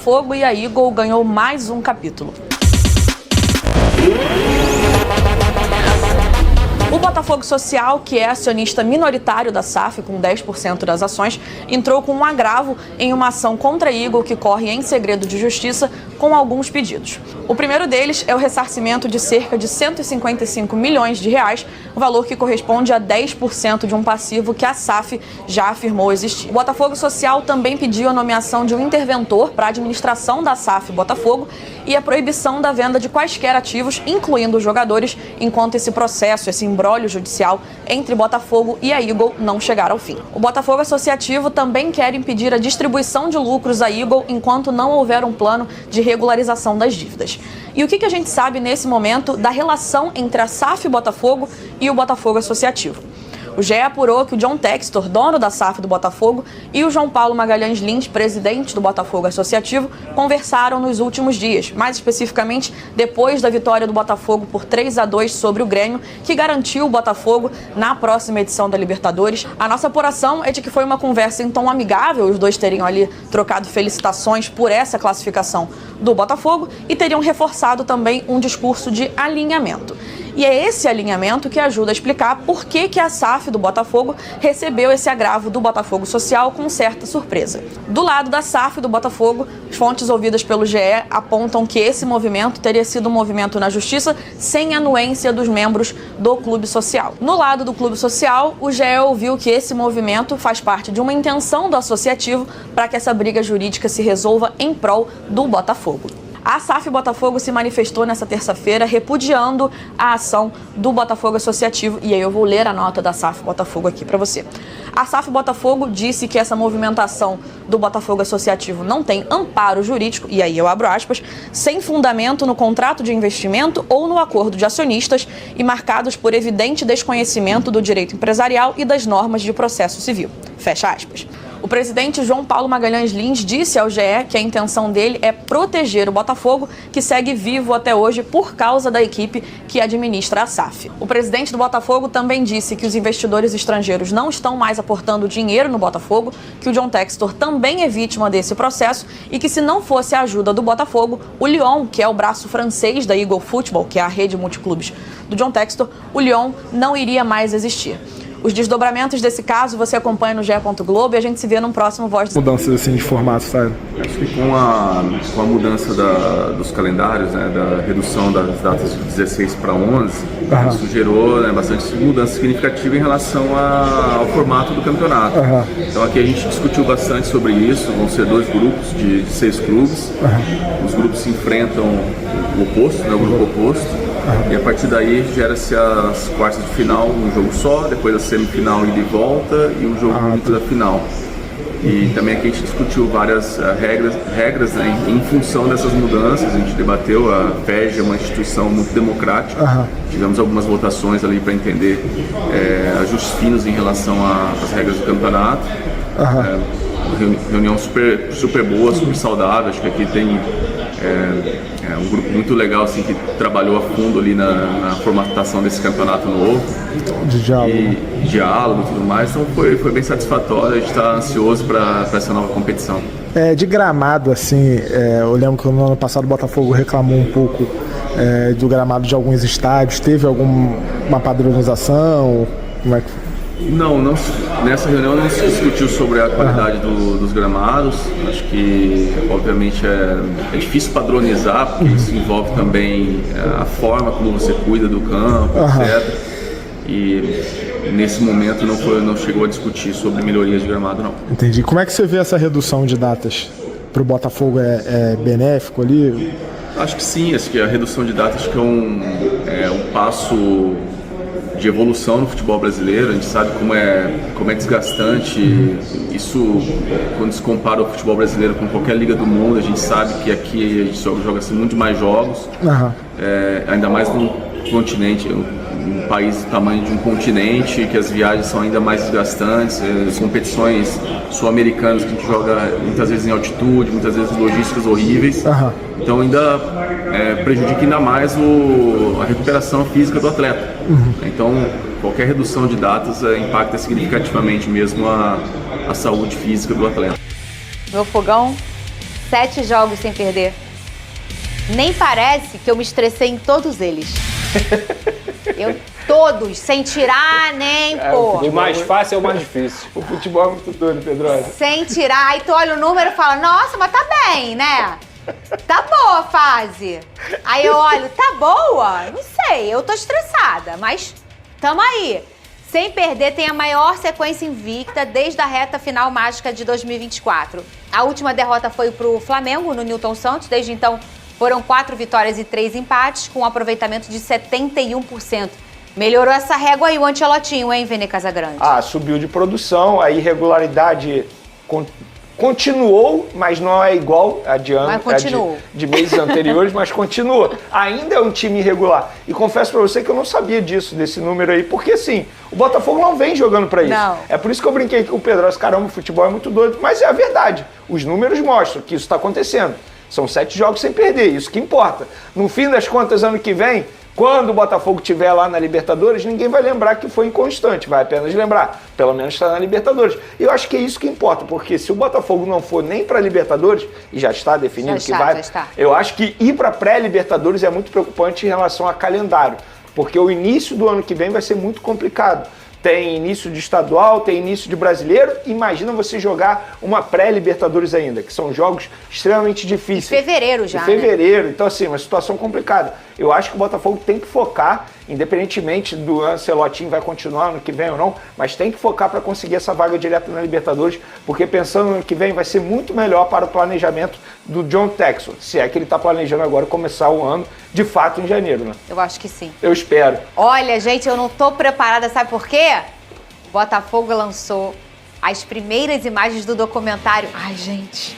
Fogo e a Eagle ganhou mais um capítulo. O Botafogo Social, que é acionista minoritário da SAF, com 10% das ações, entrou com um agravo em uma ação contra a Eagle que corre em segredo de justiça com alguns pedidos. O primeiro deles é o ressarcimento de cerca de 155 milhões de reais, valor que corresponde a 10% de um passivo que a SAF já afirmou existir. O Botafogo Social também pediu a nomeação de um interventor para a administração da SAF Botafogo e a proibição da venda de quaisquer ativos, incluindo os jogadores, enquanto esse processo, esse imbróglio judicial entre Botafogo e a Eagle não chegar ao fim. O Botafogo Associativo também quer impedir a distribuição de lucros à Eagle enquanto não houver um plano de regularização das dívidas. E o que a gente sabe nesse momento da relação entre a SAF Botafogo e o Botafogo Associativo? O GE apurou que o John Textor, dono da SAF do Botafogo, e o João Paulo Magalhães Lins, presidente do Botafogo Associativo, conversaram nos últimos dias, mais especificamente depois da vitória do Botafogo por 3-2 sobre o Grêmio, que garantiu o Botafogo na próxima edição da Libertadores. A nossa apuração é de que foi uma conversa em tom amigável, os dois teriam ali trocado felicitações por essa classificação do Botafogo e teriam reforçado também um discurso de alinhamento. E é esse alinhamento que ajuda a explicar por que a SAF do Botafogo recebeu esse agravo do Botafogo Social com certa surpresa. Do lado da SAF do Botafogo, as fontes ouvidas pelo GE apontam que esse movimento teria sido um movimento na justiça sem anuência dos membros do Clube Social. No lado do Clube Social, o GE ouviu que esse movimento faz parte de uma intenção do associativo para que essa briga jurídica se resolva em prol do Botafogo. A SAF Botafogo se manifestou nessa terça-feira repudiando a ação do Botafogo Associativo, e aí eu vou ler a nota da SAF Botafogo aqui para você. A SAF Botafogo disse que essa movimentação do Botafogo Associativo não tem amparo jurídico, e aí eu abro aspas, sem fundamento no contrato de investimento ou no acordo de acionistas e marcados por evidente desconhecimento do direito empresarial e das normas de processo civil. Fecha aspas. O presidente João Paulo Magalhães Lins disse ao GE que a intenção dele é proteger o Botafogo, que segue vivo até hoje por causa da equipe que administra a SAF. O presidente do Botafogo também disse que os investidores estrangeiros não estão mais aportando dinheiro no Botafogo, que o John Textor também é vítima desse processo e que se não fosse a ajuda do Botafogo, o Lyon, que é o braço francês da Eagle Football, que é a rede multiclubes do John Textor, o Lyon não iria mais existir. Os desdobramentos desse caso você acompanha no ge.globo e a gente se vê num próximo Voz do... Mudanças assim de formato, sabe? Acho que com a mudança dos calendários, né, da redução das datas de 16 para 11, isso gerou, né, bastante mudança significativa em relação ao formato do campeonato. Então aqui a gente discutiu bastante sobre isso, vão ser 2 grupos de 6 clubes. Os grupos se enfrentam o oposto, né, o grupo oposto. E a partir daí gera-se as quartas de final, um jogo só, depois a semifinal ida e volta e um jogo único da final. E também aqui a gente discutiu várias regras né, em função dessas mudanças. A gente debateu, a FEG é uma instituição muito democrática, tivemos algumas votações ali para entender ajustes finos em relação às regras do campeonato. Reunião super boa, super saudável. Acho que aqui tem um grupo muito legal assim, que trabalhou a fundo ali na formatação desse campeonato novo. De diálogo. Diálogo e tudo mais. Então foi bem satisfatório, a gente está ansioso para essa nova competição. De gramado, assim, eu lembro que no ano passado o Botafogo reclamou um pouco do gramado de alguns estádios. Teve alguma padronização? Como é que foi? Não, nessa reunião não se discutiu sobre a qualidade dos gramados. Acho que, obviamente, é difícil padronizar, porque isso envolve também a forma como você cuida do campo, etc. E nesse momento não chegou a discutir sobre melhorias de gramado, não. Entendi. Como é que você vê essa redução de datas para o Botafogo? É benéfico ali? Acho que sim, acho que a redução de datas que é um passo de evolução no futebol brasileiro. A gente sabe como é desgastante isso quando se compara o futebol brasileiro com qualquer liga do mundo. A gente sabe que aqui a gente joga assim, muito mais jogos, ainda mais num continente, um país do tamanho de um continente, que as viagens são ainda mais desgastantes, competições sul-americanas que a gente joga muitas vezes em altitude, muitas vezes logísticas horríveis. Então ainda prejudica ainda mais a recuperação física do atleta. Então qualquer redução de datas impacta significativamente mesmo a saúde física do atleta. Meu fogão 7 jogos sem perder. Nem parece que eu me estressei em todos eles. Todos, sem tirar nem pôr. O mais fácil é o mais difícil. O futebol é muito doido, Pedrosa. Sem tirar. Aí tu olha o número e fala, nossa, mas tá bem, né? Tá boa a fase. Aí eu olho, tá boa? Não sei, eu tô estressada, mas tamo aí. Sem perder, tem a maior sequência invicta desde a reta final mágica de 2024. A última derrota foi pro Flamengo, no Newton Santos. Desde então, foram 4 vitórias e 3 empates, com um aproveitamento de 71%. Melhorou essa régua aí o Ancelotinho, hein, Vene Casagrande? Subiu de produção, a irregularidade continuou, mas não é igual a de meses anteriores, mas continua. Ainda é um time irregular. E confesso pra você que eu não sabia disso, desse número aí, porque assim, o Botafogo não vem jogando pra isso. Não. É por isso que eu brinquei com o Pedrosa, caramba, o futebol é muito doido, mas é a verdade. Os números mostram que isso tá acontecendo. São 7 jogos sem perder, isso que importa. No fim das contas, ano que vem, quando o Botafogo estiver lá na Libertadores, ninguém vai lembrar que foi inconstante, vai apenas lembrar, pelo menos está na Libertadores. E eu acho que é isso que importa, porque se o Botafogo não for nem para Libertadores, e já está definido que vai, eu acho que ir para pré-Libertadores é muito preocupante em relação a calendário, porque o início do ano que vem vai ser muito complicado. Tem início de estadual, tem início de brasileiro. Imagina você jogar uma pré-Libertadores ainda, que são jogos extremamente difíceis. De fevereiro já, de fevereiro, né? Então assim, uma situação complicada. Eu acho que o Botafogo tem que focar, independentemente do Ancelotti vai continuar ano que vem ou não, mas tem que focar para conseguir essa vaga direta na Libertadores, porque pensando no ano que vem vai ser muito melhor para o planejamento do John Textor, se é que ele está planejando agora começar o ano, de fato, em janeiro, né? Eu acho que sim. Eu espero. Olha, gente, eu não tô preparada, sabe por quê? O Botafogo lançou as primeiras imagens do documentário. Ai, gente.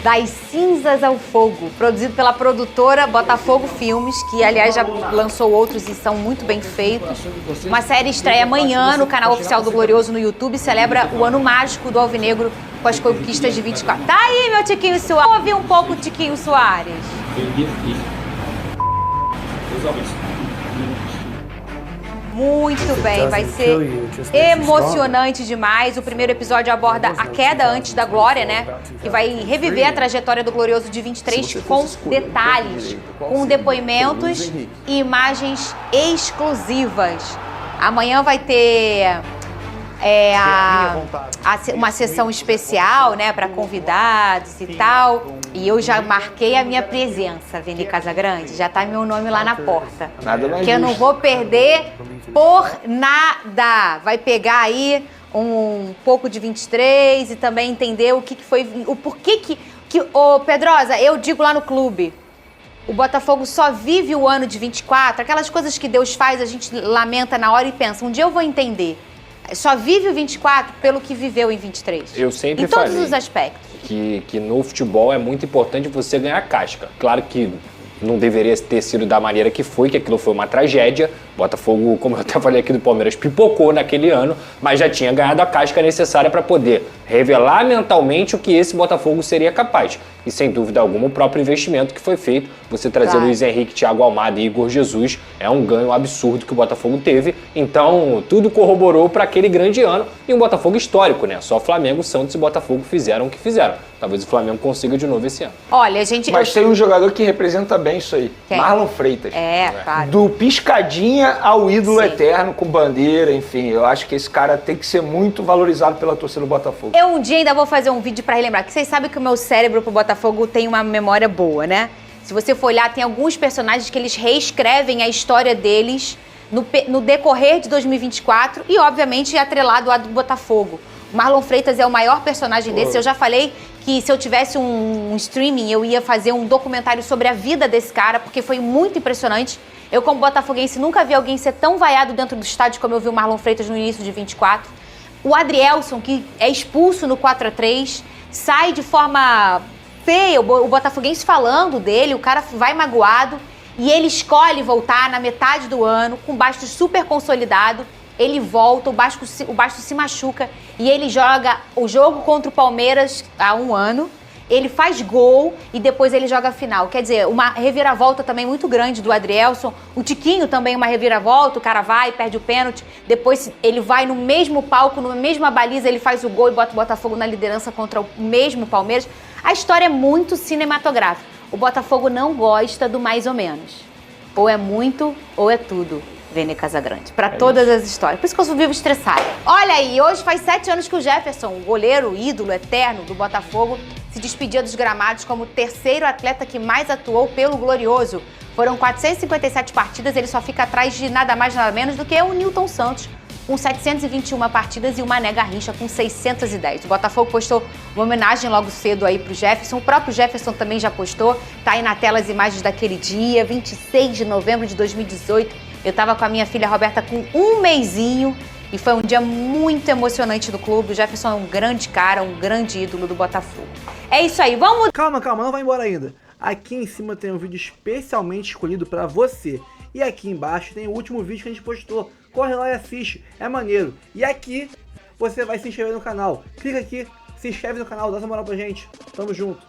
Das Cinzas ao Fogo, produzido pela produtora Botafogo Filmes, que, aliás, já lançou outros e são muito bem feitos. Uma série estreia amanhã no canal oficial do Glorioso no YouTube e celebra o ano mágico do Alvinegro com as conquistas de 24. Tá aí, meu Tiquinho Soares. Vamos ouvir um pouco o Tiquinho Soares. Muito bem, vai ser emocionante demais. O primeiro episódio aborda a queda antes da glória, né? Que vai reviver a trajetória do Glorioso de 23 com detalhes, com depoimentos e imagens exclusivas. Amanhã vai ter uma sessão especial, né, para convidados e tal. E eu já marquei a minha presença, Vene Casagrande. Já tá meu nome lá na porta. Nada mais que eu não vou perder por nada. Vai pegar aí um pouco de 23 e também entender o que foi, o porquê que Pedrosa, eu digo lá no clube, o Botafogo só vive o ano de 24, aquelas coisas que Deus faz, a gente lamenta na hora e pensa, um dia eu vou entender. Só vive o 24 pelo que viveu em 23. Eu sempre em falei todos os aspectos. Que no futebol é muito importante você ganhar casca. Claro que não deveria ter sido da maneira que foi, que aquilo foi uma tragédia. Botafogo, como eu até falei aqui do Palmeiras, pipocou naquele ano, mas já tinha ganhado a casca necessária para poder revelar mentalmente o que esse Botafogo seria capaz. E sem dúvida alguma o próprio investimento que foi feito, você trazer Luiz Henrique, Thiago Almada e Igor Jesus, é um ganho absurdo que o Botafogo teve. Então tudo corroborou para aquele grande ano e um Botafogo histórico, né? Só Flamengo, Santos e Botafogo fizeram o que fizeram. Talvez o Flamengo consiga de novo esse ano. Olha, gente... Mas tem um jogador que representa bem isso aí. Quem? Marlon Freitas. Claro. Do piscadinha ao ídolo Sim. eterno, com bandeira, enfim. Eu acho que esse cara tem que ser muito valorizado pela torcida do Botafogo. Eu um dia ainda vou fazer um vídeo pra relembrar, que vocês sabem que o meu cérebro pro Botafogo tem uma memória boa, né? Se você for olhar, tem alguns personagens que eles reescrevem a história deles no decorrer de 2024 e, obviamente, atrelado ao do Botafogo. O Marlon Freitas é o maior personagem desse. Eu já falei que se eu tivesse um streaming, eu ia fazer um documentário sobre a vida desse cara, porque foi muito impressionante. Eu, como botafoguense, nunca vi alguém ser tão vaiado dentro do estádio como eu vi o Marlon Freitas no início de 24. O Adrielson, que é expulso no 4-3, sai de forma feia, o botafoguense falando dele, o cara vai magoado e ele escolhe voltar na metade do ano, com o Bastos super consolidado. Ele volta, o Bastos se machuca e ele joga o jogo contra o Palmeiras há um ano. Ele faz gol e depois ele joga a final. Quer dizer, uma reviravolta também muito grande do Adrielson. O Tiquinho também uma reviravolta, o cara vai, perde o pênalti. Depois ele vai no mesmo palco, na mesma baliza, ele faz o gol e bota o Botafogo na liderança contra o mesmo Palmeiras. A história é muito cinematográfica. O Botafogo não gosta do mais ou menos. Ou é muito, ou é tudo. Vene Casagrande, para todas as histórias. Por isso que eu vivo estressada. Olha aí, hoje faz 7 anos que o Jefferson, o goleiro, ídolo eterno do Botafogo, se despedia dos gramados como o terceiro atleta que mais atuou pelo Glorioso. Foram 457 partidas, ele só fica atrás de nada mais nada menos do que o Nilton Santos, com 721 partidas, e o Mané Garrincha com 610. O Botafogo postou uma homenagem logo cedo aí pro Jefferson. O próprio Jefferson também já postou. Tá aí na tela as imagens daquele dia, 26 de novembro de 2018. Eu tava com a minha filha Roberta com um mesinho e foi um dia muito emocionante do clube. O Jefferson é um grande cara, um grande ídolo do Botafogo. É isso aí, vamos... Calma, não vai embora ainda. Aqui em cima tem um vídeo especialmente escolhido pra você. E aqui embaixo tem o último vídeo que a gente postou. Corre lá e assiste, é maneiro. E aqui você vai se inscrever no canal. Clica aqui, se inscreve no canal, dá essa moral pra gente. Tamo junto.